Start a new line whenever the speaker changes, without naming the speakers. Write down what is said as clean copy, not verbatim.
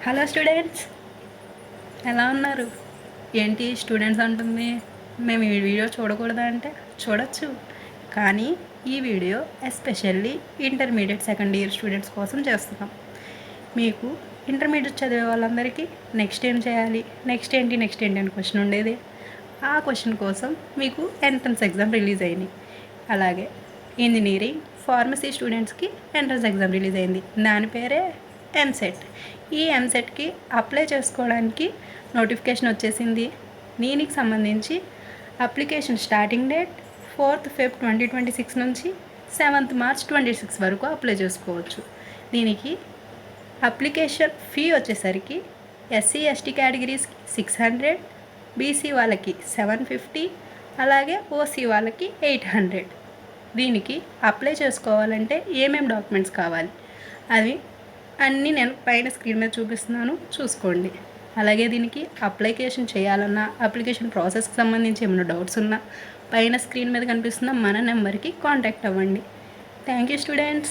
Hello students, ఎలా ఉన్నారు? ఏంటి స్టూడెంట్స్ అంటుంది? మేము ఈ వీడియో చూడకూడదా అంటే చూడొచ్చు, కానీ ఈ video especially intermediate second year students కోసం చేస్తున్నాం. మీకు ఇంటర్మీడియట్ చదివే వాళ్ళందరికీ నెక్స్ట్ ఏం చేయాలి, నెక్స్ట్ ఏంటి అని క్వశ్చన్ ఉండేది. ఆ క్వశ్చన్ కోసం మీకు ఎంట్రన్స్ ఎగ్జామ్ రిలీజ్ అయింది. అలాగే ఇంజనీరింగ్ ఫార్మసీ స్టూడెంట్స్కి ఎంట్రన్స్ ఎగ్జామ్ రిలీజ్ అయింది. దాని పేరే ఎంసెట్. ఈ ఎంసెట్కి అప్లై చేసుకోవడానికి నోటిఫికేషన్ వచ్చేసింది. దీనికి సంబంధించి application starting date 4th Feb 2026 నుంచి 7th March 2026 వరకు అప్లై చేసుకోవచ్చు. దీనికి అప్లికేషన్ ఫీ వచ్చేసరికి ఎస్సీ ఎస్టీ కేటగిరీస్కి 600, బీసీ వాళ్ళకి 750, అలాగే ఓసీ వాళ్ళకి 800. దీనికి అప్లై చేసుకోవాలంటే ఏమేమి డాక్యుమెంట్స్ కావాలి అవి అన్నీ నేను పైన స్క్రీన్ మీద చూపిస్తున్నాను, చూసుకోండి. అలాగే దీనికి అప్లికేషన్ చేయాలన్నా, అప్లికేషన్ ప్రాసెస్కి సంబంధించి ఏమైనా డౌట్స్ ఉన్నా పైన స్క్రీన్ మీద కనిపిస్తున్న మన నెంబర్కి కాంటాక్ట్ అవ్వండి. Thank you students.